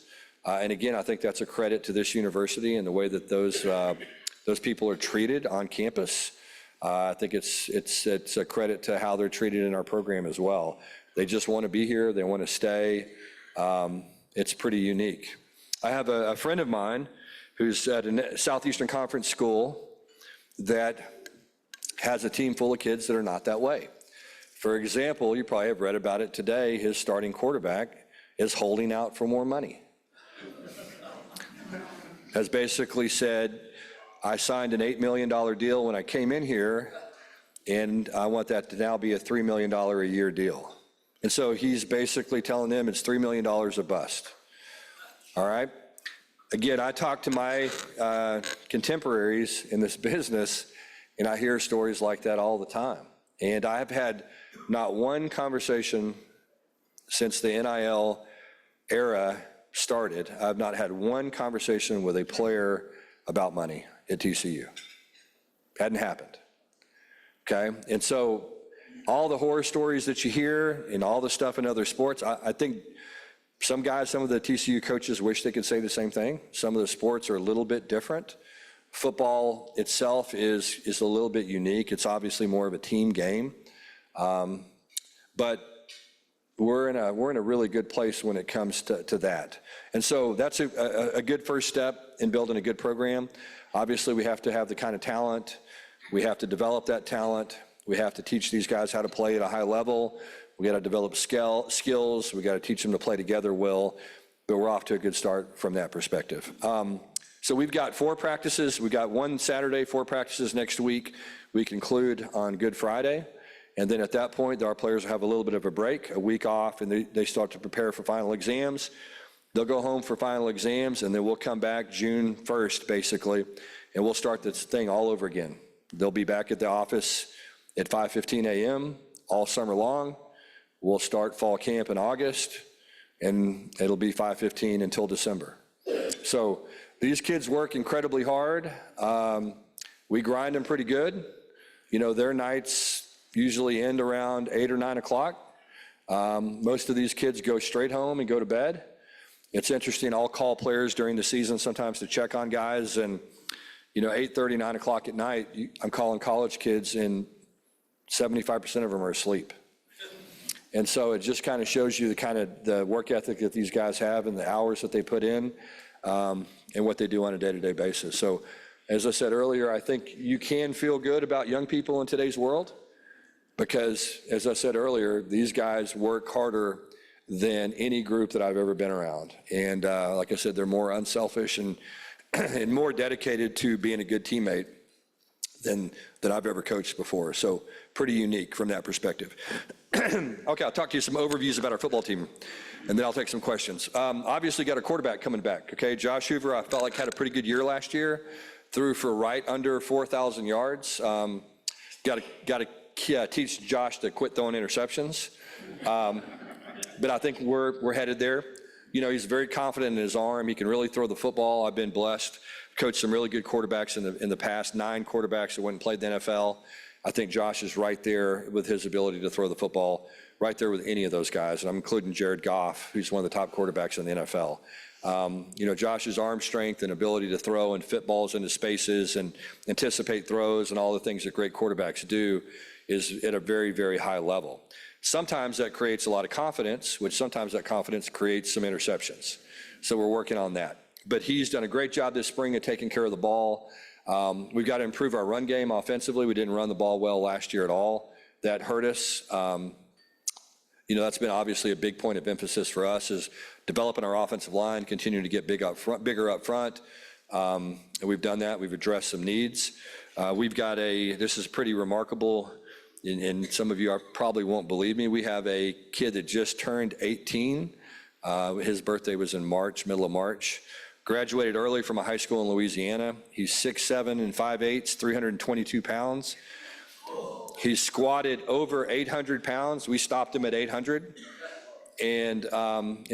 [SPEAKER 6] And again, I think that's a credit to this university and the way that those people are treated on campus. I think it's a credit to how they're treated in our program as well. They just want to be here. They want to stay. It's pretty unique. I have a friend of mine who's at a Southeastern Conference school that has a team full of kids that are not that way. For example, you probably have read about it today, his starting quarterback is holding out for more money. Has basically said, I signed an $8 million deal when I came in here, and I want that to now be a $3 million a year deal. And so he's basically telling them it's $3 million a bust. All right? Again, I talk to my contemporaries in this business, and I hear stories like that all the time. And I have had not one conversation since the NIL era started. I've not had one conversation with a player about money at TCU. Hadn't happened. Okay? And so all the horror stories that you hear and all the stuff in other sports, I think some of the TCU coaches wish they could say the same thing. Some of the sports are a little bit different. Football itself is a little bit unique. It's obviously more of a team game. But we're in a really good place when it comes to that. And so that's a good first step in building a good program. Obviously, we have to have the kind of talent. We have to develop that talent.
[SPEAKER 15] We have to teach these guys how to play at a high level. We got to develop skills. We got to teach them to play together well. But we're off to a good start from that perspective. So we've got 4 practices. We got one Saturday, 4 practices next week. We conclude on Good Friday. And then at that point, our players will have a little bit of a break, a week off, and they start to prepare for final exams. They'll go home for final exams, and then we'll come back June 1st, basically, and we'll start this thing all over again. They'll be back at the office at 5:15 a.m. all summer long. We'll start fall camp in August, and it'll be 5:15 until December. So these kids work incredibly hard. We grind them pretty good. You know, their nights usually end around 8 or 9 o'clock. Most of these kids go straight home and go to bed. It's interesting, I'll call players during the season sometimes to check on guys, and, 8:30, 9 o'clock at night, I'm calling college kids, and 75% of them are asleep. And so it just kind of shows you the work ethic that these guys have and the hours that they put in, and what they do on a day-to-day basis. So, as I said earlier, I think you can feel good about young people in today's world, because, as I said earlier, these guys work harder than any group that I've ever been around. And like I said, they're more unselfish and, and more dedicated to being a good teammate than I've ever coached before. So pretty unique from that perspective. Okay, I'll talk to you some overviews about our football team, and then I'll take some questions. Obviously got a quarterback coming back, okay? Josh Hoover, I felt like had a pretty good year last year, threw for right under 4,000 yards. Got to teach Josh to quit throwing interceptions. But I think we're headed there. He's very confident in his arm. He can really throw the football. I've been blessed, coached some really good quarterbacks in the past, 9 quarterbacks that went and played the NFL. I think Josh is right there with his ability to throw the football, right there with any of those guys. And I'm including Jared Goff, who's one of the top quarterbacks in the NFL. Josh's arm strength and ability to throw and fit balls into spaces and anticipate throws and all the things that great quarterbacks do is at a very, very high level. Sometimes that creates a lot of confidence, which sometimes that confidence creates some interceptions. So we're working on that. But he's done a great job this spring of taking care of the ball. We've got to improve our run game offensively. We didn't run the ball well last year at all. That hurt us. That's been obviously a big point of emphasis for us, is developing our offensive line, continuing to get bigger up front. And we've done that. We've addressed some needs. This is pretty remarkable, and some of you probably won't believe me. We have a kid that just turned 18. His birthday was in March, middle of March. Graduated early from a high school in Louisiana. He's 6'7" and 5'8", 322 pounds. He's squatted over 800 pounds. We stopped him at 800. And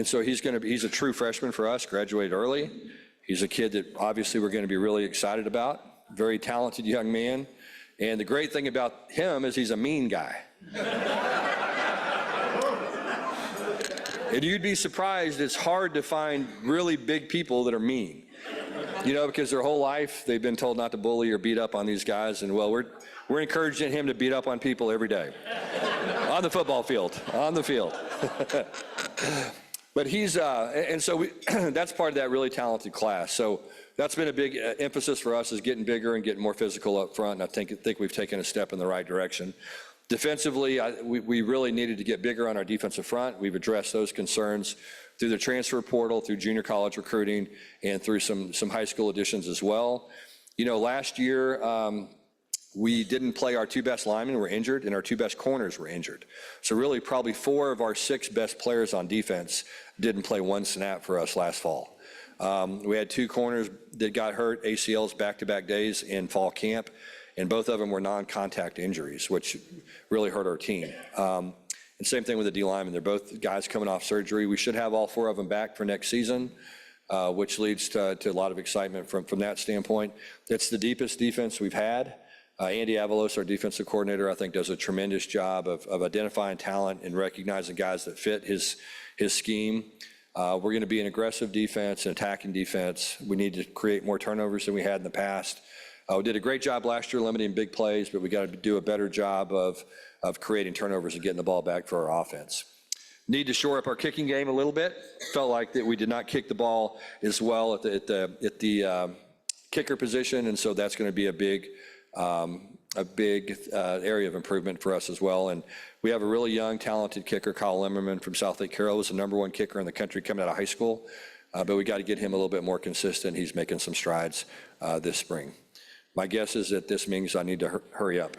[SPEAKER 15] so he's a true freshman for us, graduated early. He's a kid that obviously we're going to be really excited about. Very talented young man. And the great thing about him is he's a mean guy. And you'd be surprised, it's hard to find really big people that are mean. Because their whole life they've been told not to bully or beat up on these guys. And well, we're encouraging him to beat up on people every day. On the football field, on the field. But that's part of that really talented class. So that's been a big emphasis for us, is getting bigger and getting more physical up front. And I think we've taken a step in the right direction. Defensively, we really needed to get bigger on our defensive front. We've addressed those concerns through the transfer portal, through junior college recruiting, and through some high school additions as well. Last year, we didn't play our 2 best linemen were injured, and our 2 best corners were injured. So really, probably 4 of our 6 best players on defense didn't play 1 snap for us last fall. We had 2 corners that got hurt, ACLs back-to-back days in fall camp, and both of them were non-contact injuries, which really hurt our team. And same thing with the D linemen. They're both guys coming off surgery. We should have all 4 of them back for next season, which leads to a lot of excitement from that standpoint. It's the deepest defense we've had. Andy Avalos, our defensive coordinator, I think does a tremendous job of identifying talent and recognizing guys that fit his scheme. We're going to be an aggressive defense, an attacking defense. We need to create more turnovers than we had in the past. We did a great job last year limiting big plays, but we got to do a better job of creating turnovers and getting the ball back for our offense. Need to shore up our kicking game a little bit. Felt like that we did not kick the ball as well at the kicker position, and so that's going to be a big a big area of improvement for us as well. And we have a really young, talented kicker, Kyle Limmerman from South Lake Carroll, was the #1 kicker in the country coming out of high school. But we got to get him a little bit more consistent. He's making some strides this spring. My guess is that this means I need to hurry up.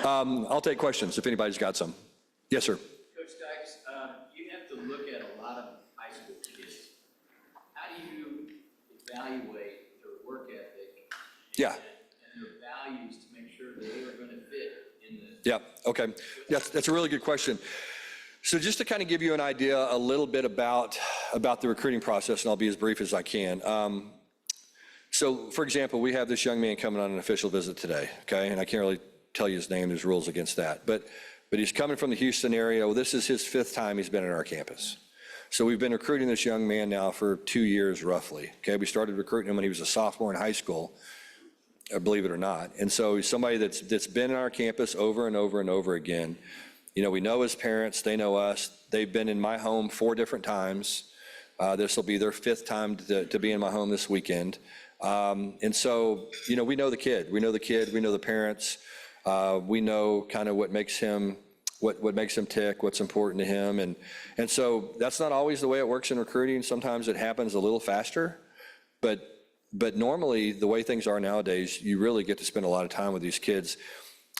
[SPEAKER 15] I'll take questions if anybody's got some. Yes, sir.
[SPEAKER 16] Coach Dykes, you have to look at a lot of high school kids. How do you evaluate their work ethic
[SPEAKER 15] Yeah.
[SPEAKER 16] and their values to make sure they are going to fit in the...
[SPEAKER 15] Yeah, okay. That's a really good question. So just to kind of give you an idea a little bit about the recruiting process, and I'll be as brief as I can. So for example, we have this young man coming on an official visit today, okay? And I can't really tell you his name, there's rules against that. But he's coming from the Houston area. Well, this is his 5th time he's been at our campus. So we've been recruiting this young man now for 2 years roughly, okay? We started recruiting him when he was a sophomore in high school, believe it or not. And so he's somebody that's been in our campus over and over and over again. You know, we know his parents, they know us. They've been in my home 4 different times. This will be their 5th time to be in my home this weekend. And so, you know, we know the kid, we know the parents. We know kind of what makes him tick, what's important to him. And so that's not always the way it works in recruiting. Sometimes it happens a little faster, but normally the way things are nowadays, you really get to spend a lot of time with these kids.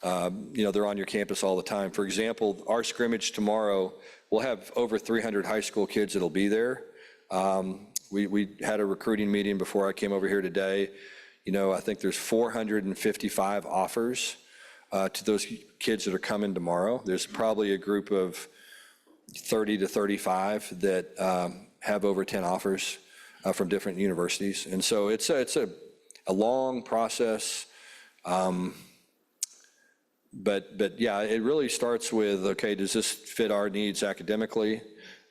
[SPEAKER 15] You know, they're on your campus all the time. For example, our scrimmage tomorrow, we'll have over 300 high school kids that'll be there. We had a recruiting meeting before I came over here today. You know, I think there's 455 offers to those kids that are coming tomorrow. There's probably a group of 30 to 35 that have over 10 offers from different universities. And so it's a long process. But yeah, it really starts with, okay, does this fit our needs academically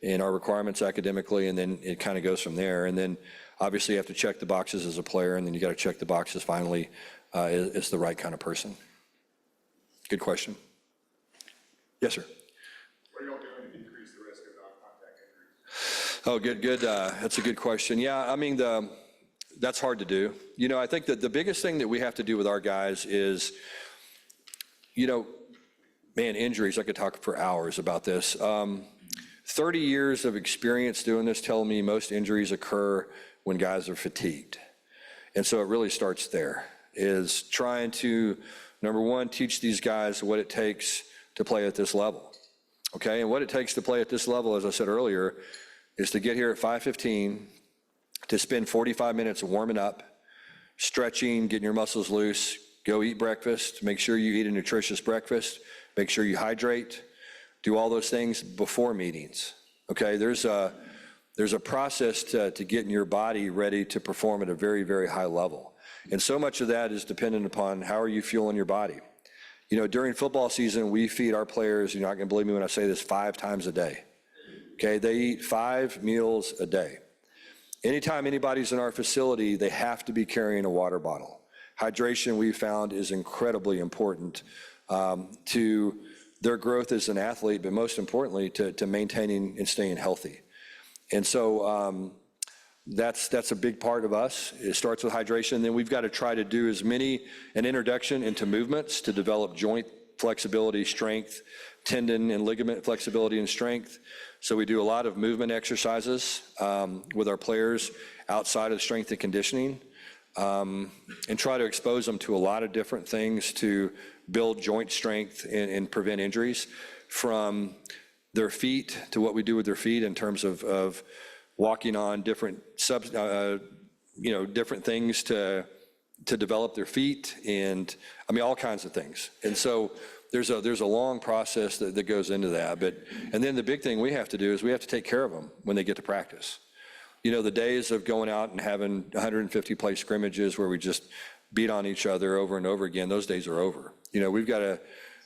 [SPEAKER 15] and our requirements academically? And then it kind of goes from there. And then obviously you have to check the boxes as a player, and then you got to check the boxes finally is the right kind of person. Good question. Yes, sir.
[SPEAKER 4] What are y'all doing to decrease the risk of non-contact injuries?
[SPEAKER 15] Oh, good. That's a good question. Yeah, I mean, that's hard to do. You know, I think that the biggest thing that we have to do with our guys is, you know, man, injuries, I could talk for hours about this. 30 years of experience doing this tell me most injuries occur when guys are fatigued. And so it really starts there, is trying to, number one, teach these guys what it takes to play at this level. Okay, and what it takes to play at this level, as I said earlier, is to get here at 5:15, to spend 45 minutes warming up, stretching, getting your muscles loose, go eat breakfast, make sure you eat a nutritious breakfast, make sure you hydrate, do all those things before meetings. Okay, there's a process to getting your body ready to perform at a very, very high level. And so much of that is dependent upon how are you fueling your body. You know, during football season, we feed our players, you're not gonna believe me when I say this, 5 times a day. Okay, they eat 5 meals a day. Anytime anybody's in our facility, they have to be carrying a water bottle. Hydration, we found, is incredibly important to their growth as an athlete, but most importantly, to maintaining and staying healthy. And so that's a big part of us. It starts with hydration. Then we've got to try to do an introduction into movements to develop joint flexibility, strength, tendon and ligament flexibility and strength. So we do a lot of movement exercises with our players outside of strength and conditioning, and try to expose them to a lot of different things to build joint strength and prevent injuries, from their feet to what we do with their feet in terms of walking on different different things to develop their feet, and I mean all kinds of things. And so there's a long process that goes into that. And then the big thing we have to do is we have to take care of them when they get to practice. You know, the days of going out and having 150 play scrimmages where we just beat on each other over and over again, those days are over. You know,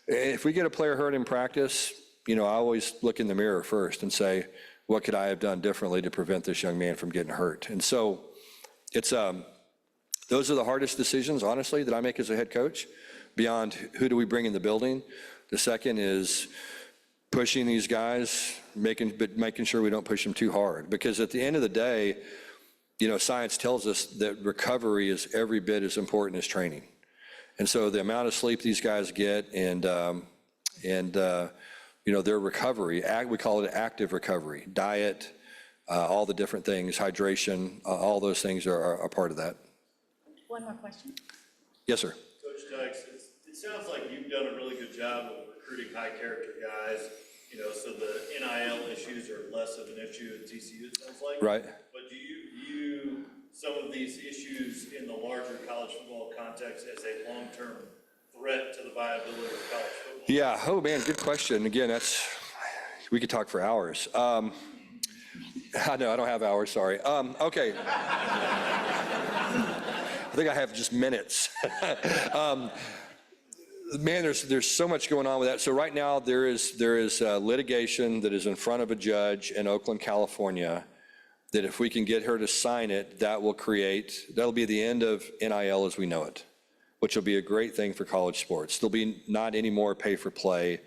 [SPEAKER 15] if we get a player hurt in practice, you know, I always look in the mirror first and say, what could I have done differently to prevent this young man from getting hurt? And so it's, those are the hardest decisions, honestly, that I make as a head coach, beyond who do we bring in the building. The second is pushing these guys, making sure we don't push them too hard. Because at the end of the day, you know, science tells us that recovery is every bit as important as training. And so the amount of sleep these guys get and their recovery, we call it active recovery, diet, all the different things, hydration, all those things are a part of that.
[SPEAKER 2] One more question.
[SPEAKER 15] Yes, sir.
[SPEAKER 4] Coach Dykes, it sounds like you've done a really good job of recruiting high-character guys, so the NIL issues are less of an issue at TCU, it sounds like.
[SPEAKER 15] Right.
[SPEAKER 4] But do you view some of these issues in the larger college football context as a long-term threat to the viability of college football?
[SPEAKER 15] Yeah, oh man, good question. Again, we could talk for hours. I know, I don't have hours, sorry. Okay. I think I have just minutes. Man, there's so much going on with that. So right now there is litigation that is in front of a judge in Oakland, California, that if we can get her to sign it, that'll be the end of NIL as we know it, which will be a great thing for college sports. There'll be not any more pay for play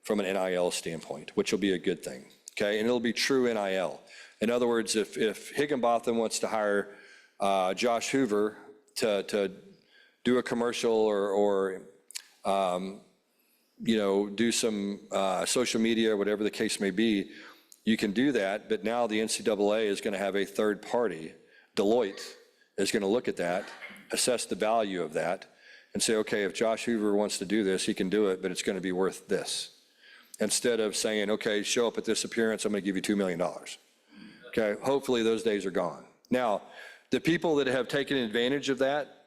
[SPEAKER 15] from an NIL standpoint, which will be a good thing, okay? And it'll be true NIL. In other words, if Higginbotham wants to hire Josh Hoover to do a commercial or do some social media, whatever the case may be, you can do that, but now the NCAA is going to have a third party. Deloitte is going to look at that, assess the value of that, and say, okay, if Josh Hoover wants to do this, he can do it, but it's going to be worth this. Instead of saying, okay, show up at this appearance, I'm going to give you $2 million. Okay, hopefully those days are gone. Now, the people that have taken advantage of that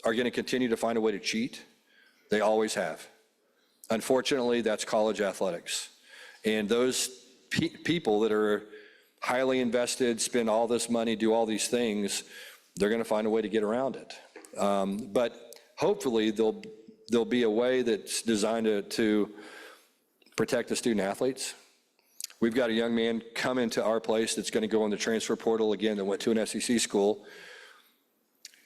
[SPEAKER 15] are going to continue to find a way to cheat. They always have. Unfortunately, that's college athletics. And those people that are highly invested, spend all this money, do all these things, they're going to find a way to get around it. But hopefully there'll be a way that's designed to protect the student athletes. We've got a young man come into our place that's going to go in the transfer portal again that went to an SEC school.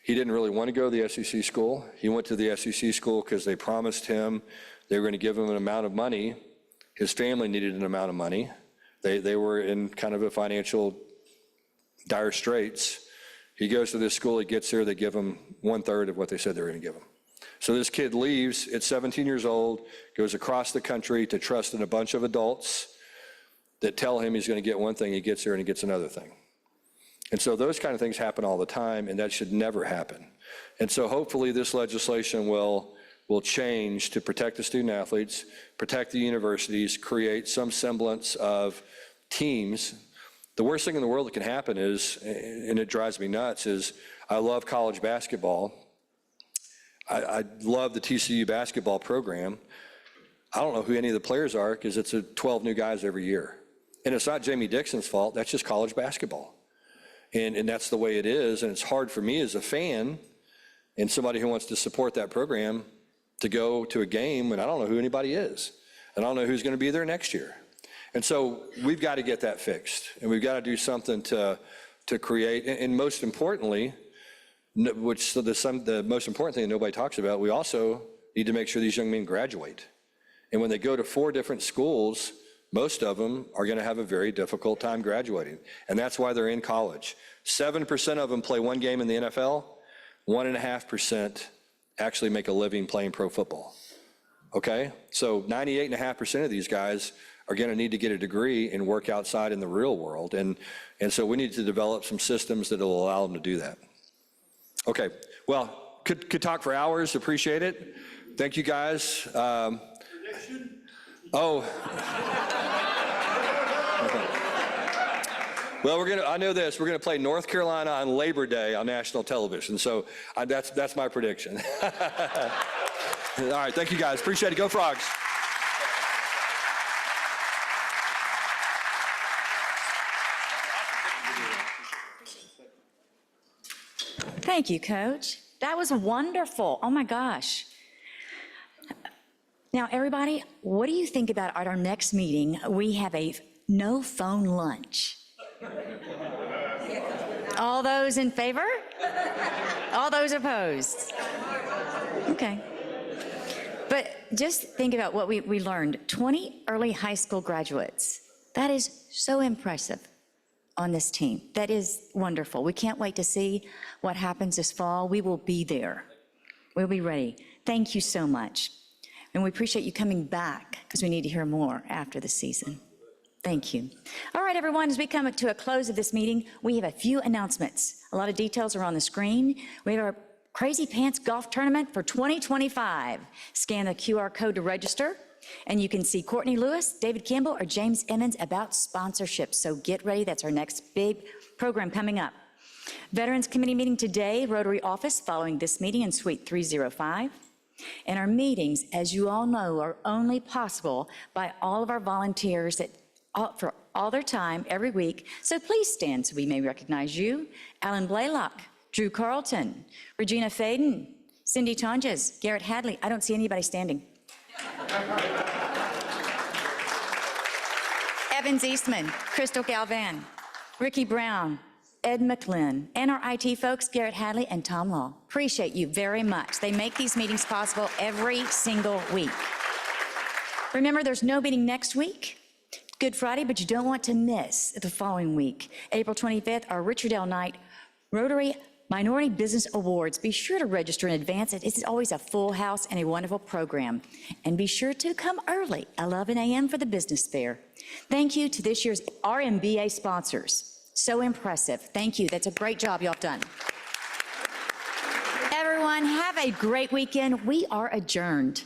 [SPEAKER 15] He didn't really want to go to the SEC school. He went to the SEC school because they promised him they were going to give him an amount of money. His family needed an amount of money. They were in kind of a financial dire straits. He goes to this school, he gets there, they give him 1/3 of what they said they were going to give him. So this kid leaves at 17 years old, goes across the country to trust in a bunch of adults that tell him he's going to get one thing, he gets there and he gets another thing. And so those kind of things happen all the time, and that should never happen. And so hopefully this legislation will change to protect the student athletes, protect the universities, create some semblance of teams. The worst thing in the world that can happen is, and it drives me nuts, is I love college basketball. I love the TCU basketball program. I don't know who any of the players are because it's 12 new guys every year. And it's not Jamie Dixon's fault, that's just college basketball. And that's the way it is, and it's hard for me as a fan and somebody who wants to support that program to go to a game when I don't know who anybody is. And I don't know who's going to be there next year. And so we've got to get that fixed, and we've got to do something to create, and most importantly, which the most important thing that nobody talks about, we also need to make sure these young men graduate. And when they go to 4 different schools, most of them are going to have a very difficult time graduating. And that's why they're in college. 7% of them play one game in the NFL, 1.5% actually make a living playing pro football. Okay? So 98.5% of these guys are going to need to get a degree and work outside in the real world. And so we need to develop some systems that will allow them to do that. Okay, well, could talk for hours, appreciate it. Thank you guys. Well, I know this, we're gonna play North Carolina on Labor Day on national television, so that's my prediction. All right, thank you guys, appreciate it, go Frogs.
[SPEAKER 2] Thank you, Coach. That was wonderful. Oh my gosh. Now, everybody, what do you think about at our next meeting? We have a no phone lunch. All those in favor? All those opposed? Okay. But just think about what we learned. 20 early high school graduates. That is so impressive on this team. That is wonderful. We can't wait to see what happens this fall. We will be there. We'll be ready. Thank you so much. And we appreciate you coming back because we need to hear more after the season. Thank you. All right, everyone, as we come to a close of this meeting, we have a few announcements. A lot of details are on the screen. We have our Crazy Pants Golf Tournament for 2025. Scan the QR code to register, and you can see Courtney Lewis, David Campbell, or James Emmons about sponsorships. So get ready. That's our next big program coming up. Veterans Committee meeting today, Rotary office, following this meeting in Suite 305. And our meetings, as you all know, are only possible by all of our volunteers for all their time every week. So please stand so we may recognize you. Alan Blaylock, Drew Carlton, Regina Faden, Cindy Tonjes, Garrett Hadley. I don't see anybody standing. Evans Eastman, Crystal Galvan, Ricky Brown, Ed McLinn, and our IT folks, Garrett Hadley and Tom Law. Appreciate you very much. They make these meetings possible every single week. Remember, there's no meeting next week, Good Friday, but you don't want to miss the following week. April 25th, our Richard L. Knight Rotary Minority Business Awards. Be sure to register in advance. It's always a full house and a wonderful program. And be sure to come early, 11 a.m. for the business fair. Thank you to this year's RMBA sponsors. So impressive. Thank you. That's a great job y'all have done. Everyone, have a great weekend. We are adjourned.